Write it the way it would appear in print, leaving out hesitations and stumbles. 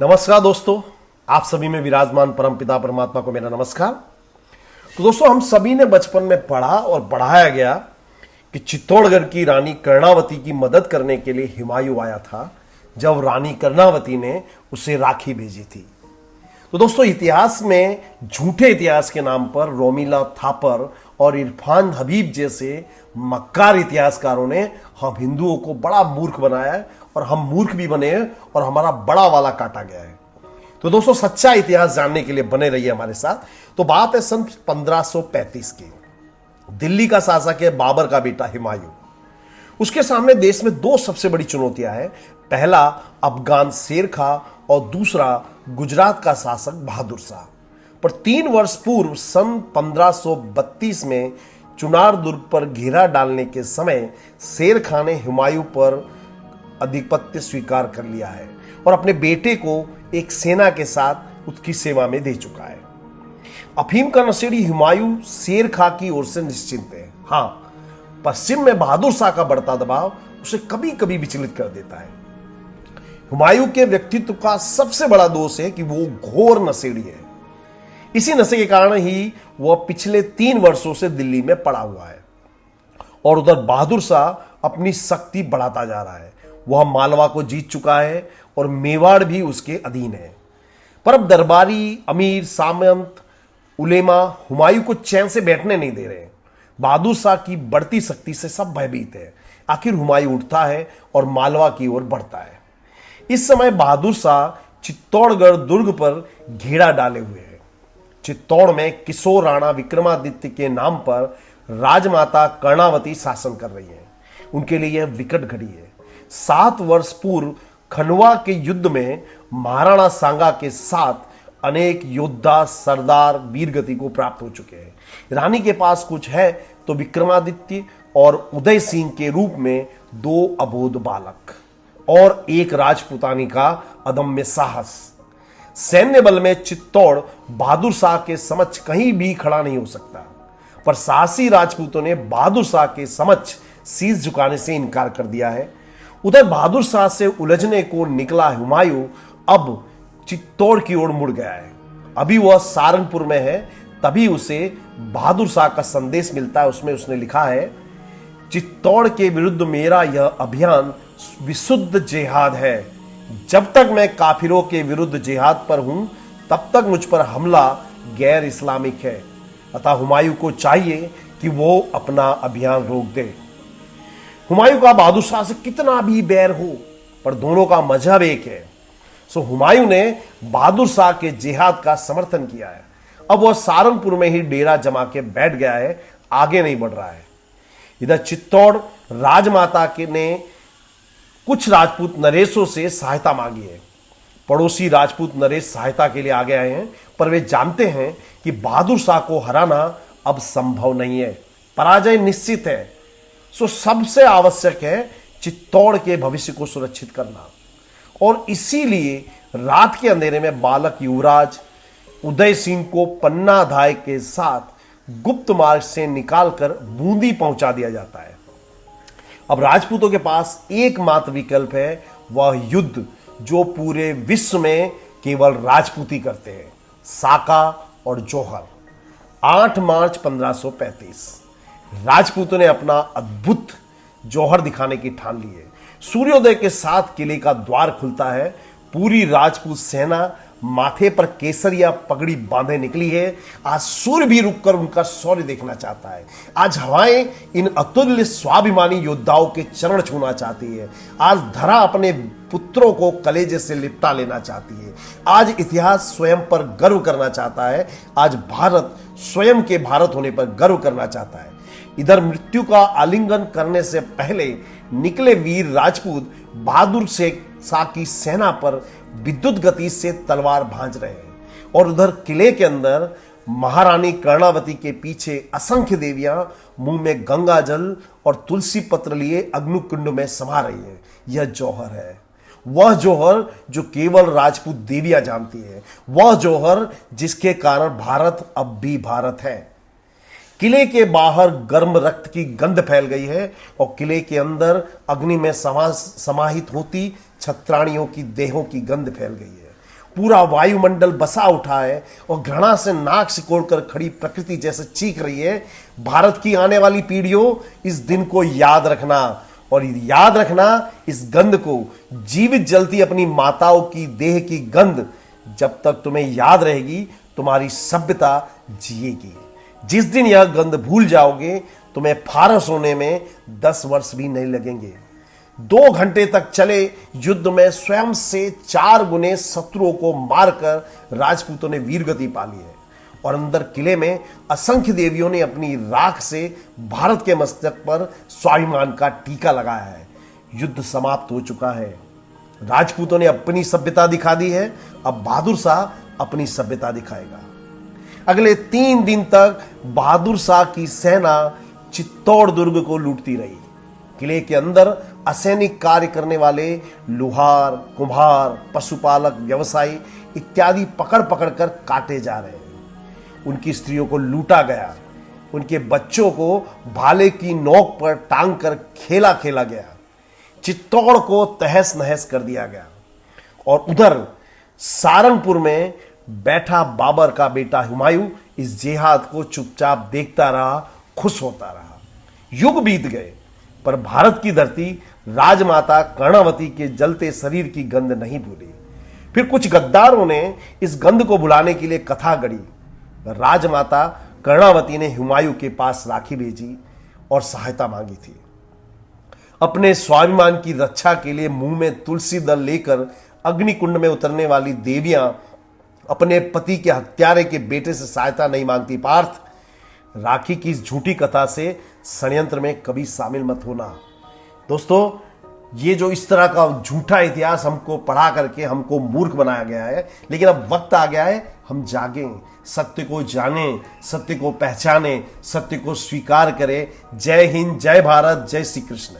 नमस्कार दोस्तों, आप सभी में विराजमान परमपिता परमात्मा को मेरा नमस्कार। तो दोस्तों, हम सभी ने बचपन में पढ़ा और पढ़ाया गया कि चित्तौड़गढ़ की रानी कर्णावती की मदद करने के लिए हुमायूं आया था जब रानी कर्णावती ने उसे राखी भेजी थी। तो दोस्तों, इतिहास में झूठे इतिहास के नाम पर रोमिला थापर और इरफान हबीब जैसे मक्कार इतिहासकारों ने हम हिंदुओं को बड़ा मूर्ख बनाया है और हम मूर्ख भी बने हैं और हमारा बड़ा वाला काटा गया है। तो दोस्तों, सच्चा इतिहास जानने के लिए बने रहिए हमारे साथ। तो बात है सन 1535 की। दिल्ली का शासक है बाबर का बेटा हुमायूं। उसके सामने देश में दो सबसे बड़ी चुनौतियां हैं। पहला अफगान शेर खा और दूसरा गुजरात का शासक बहादुर शाह। पर 3 वर्ष पूर्व सन 1532 में चुनार दुर्ग पर घेरा डालने के समय शेर खां ने हुमायूं पर आधिपत्य स्वीकार कर लिया है और अपने बेटे को एक सेना के साथ उसकी सेवा में दे चुका है। अफीम का नशेड़ी हुमायूं शेर खां की ओर से निश्चिंत है। हाँ, पश्चिम में बहादुर शाह का बढ़ता दबाव उसे कभी कभी विचलित कर देता है। हुमायूं के व्यक्तित्व का सबसे बड़ा दोष है कि वो घोर नशेड़ी है। इसी नशे के कारण ही वह पिछले 3 वर्षों से दिल्ली में पड़ा हुआ है और उधर बहादुर शाह अपनी शक्ति बढ़ाता जा रहा है। वह मालवा को जीत चुका है और मेवाड़ भी उसके अधीन है। पर अब दरबारी, अमीर, सामंत, उलेमा हुमायूं को चैन से बैठने नहीं दे रहे। बहादुर शाह की बढ़ती शक्ति से सब भयभीत है। आखिर हुमायूं उठता है और मालवा की ओर बढ़ता है। इस समय बहादुर शाह चित्तौड़गढ़ दुर्ग पर घेरा डाले हुए हैं। चित्तौड़ में किशोर राणा विक्रमादित्य के नाम पर राजमाता कर्णावती शासन कर रही है। उनके लिए यह विकट घड़ी है। 7 वर्ष पूर्व खंडवा के युद्ध में महाराणा सांगा के साथ अनेक योद्धा, सरदार वीरगति को प्राप्त हो चुके हैं। रानी के पास कुछ है तो विक्रमादित्य और उदय सिंह के रूप में 2 अबोध बालक और एक राजपुतानी का अदम्य साहस। सैन्य बल में चित्तौड़ बहादुर शाह के समक्ष कहीं भी खड़ा नहीं हो सकता, पर साहसी राजपूतों ने बहादुर शाह के समक्ष शीश झुकाने से इनकार कर दिया है। उधर बहादुर शाह से उलझने को निकला हुमायूं अब चित्तौड़ की ओर मुड़ गया है। अभी वह सारंगपुर में है, तभी उसे बहादुर शाह का संदेश मिलता है। उसमें उसने लिखा है, चित्तौड़ के विरुद्ध मेरा यह अभियान विशुद्ध जिहाद है। जब तक मैं काफिरों के विरुद्ध जिहाद पर हूं, तब तक मुझ पर हमला गैर इस्लामिक है। अतः हुमायूं को चाहिए कि वो अपना अभियान रोक दे। हुमायूं का बहादुर शाह से कितना भी बैर हो, पर दोनों का मजहब एक है। सो हुमायूं ने बहादुर शाह के जिहाद का समर्थन किया है। अब वह सारंगपुर में ही डेरा जमा के बैठ गया है, आगे नहीं बढ़ रहा है। इधर चित्तौड़ राजमाता के ने कुछ राजपूत नरेशों से सहायता मांगी है। पड़ोसी राजपूत नरेश सहायता के लिए आगे आए हैं, पर वे जानते हैं कि बहादुर शाह को हराना अब संभव नहीं है, पराजय निश्चित है। सो सबसे आवश्यक है चित्तौड़ के भविष्य को सुरक्षित करना। और इसीलिए रात के अंधेरे में बालक युवराज उदय सिंह को पन्नाधाय के साथ गुप्त मार्ग से निकालकर बूंदी पहुंचा दिया जाता है। अब राजपूतों के पास एकमात्र विकल्प है, वह युद्ध जो पूरे विश्व में केवल राजपूती करते हैं, साका और जौहर। 8 मार्च 1535 राजपूतों ने अपना अद्भुत जौहर दिखाने की ठान ली है। सूर्योदय के साथ किले का द्वार खुलता है। पूरी राजपूत सेना माथे पर केसरिया पगड़ी बांधे निकली है। आज सूर्य भी रुककर उनका शौर्य देखना चाहता है। आज हवाएं इन अतुल्य स्वाभिमानी योद्धाओं के चरण छूना चाहती है। आज धरा अपने पुत्रों को कलेजे से लिपटा लेना चाहती है। आज इतिहास स्वयं पर गर्व करना चाहता है। आज भारत स्वयं के भारत होने पर गर्व करना चाहता है। इधर मृत्यु का आलिंगन करने से पहले निकले वीर राजपूत बहादुर शाह की सेना पर विद्युत गति से तलवार भांज रहे हैं और उधर किले के अंदर महारानी कर्णावती के पीछे असंख्य देवियां मुंह में गंगा जल और तुलसी पत्र लिए अग्निकुंड में समा रही हैं। यह जौहर है, वह जौहर जो केवल राजपूत देवियां जानती है, वह जौहर जिसके कारण भारत अब भी भारत है। किले के बाहर गर्म रक्त की गंध फैल गई है और किले के अंदर अग्नि में समाहित होती छत्राणियों की देहों की गंध फैल गई है। पूरा वायुमंडल बसा उठा है और घृणा से नाक सिकोड़कर खड़ी प्रकृति जैसे चीख रही है। भारत की आने वाली पीढ़ियों, इस दिन को याद रखना, और याद रखना इस गंध को, जीवित जलती अपनी माताओं की देह की गंध जब तक तुम्हें याद रहेगी तुम्हारी सभ्यता जिएगी। जिस दिन यह गंध भूल जाओगे तुम्हें फारस होने में 10 वर्ष भी नहीं लगेंगे। 2 घंटे तक चले युद्ध में स्वयं से 4 गुने शत्रुओं को मारकर राजपूतों ने वीरगति पाली है, और अंदर किले में असंख्य देवियों ने अपनी राख से भारत के मस्तक पर स्वाभिमान का टीका लगाया है। युद्ध समाप्त हो चुका है। राजपूतों ने अपनी सभ्यता दिखा दी है, अब बहादुर शाह अपनी सभ्यता दिखाएगा। अगले 3 दिन तक बहादुर शाह की सेना चित्तौड़ दुर्ग को लूटती रही। किले के अंदर असैनिक कार्य करने वाले लुहार, कुम्हार, पशुपालक, व्यवसायी इत्यादि पकड़ पकड़ कर काटे जा रहे हैं। उनकी स्त्रियों को लूटा गया, उनके बच्चों को भाले की नोक पर टांग कर खेला खेला गया, चित्तौड़ को तहस नहस कर दिया गया। और उधर सारंगपुर में बैठा बाबर का बेटा हुमायूं इस जिहाद को चुपचाप देखता रहा, खुश होता रहा। युग बीत गए पर भारत की धरती राजमाता कर्णावती के जलते शरीर की गंध नहीं भूली। फिर कुछ गद्दारों ने इस गंध को भुलाने के लिए कथा गढ़ी। राजमाता कर्णावती ने हुमायूं के पास राखी भेजी और सहायता मांगी थी। अपने स्वाभिमान की रक्षा के लिए मुंह में तुलसी दल लेकर अग्निकुंड में उतरने वाली देवियां अपने पति के हत्यारे के बेटे से सहायता नहीं मांगती। पार्थ, राखी की इस झूठी कथा से षड्यंत्र में कभी शामिल मत होना। दोस्तों, ये जो इस तरह का झूठा इतिहास हमको पढ़ा करके हमको मूर्ख बनाया गया है, लेकिन अब वक्त आ गया है हम जागें, सत्य को जानें, सत्य को पहचानें, सत्य को स्वीकार करें। जय हिंद, जय भारत, जय श्री कृष्ण।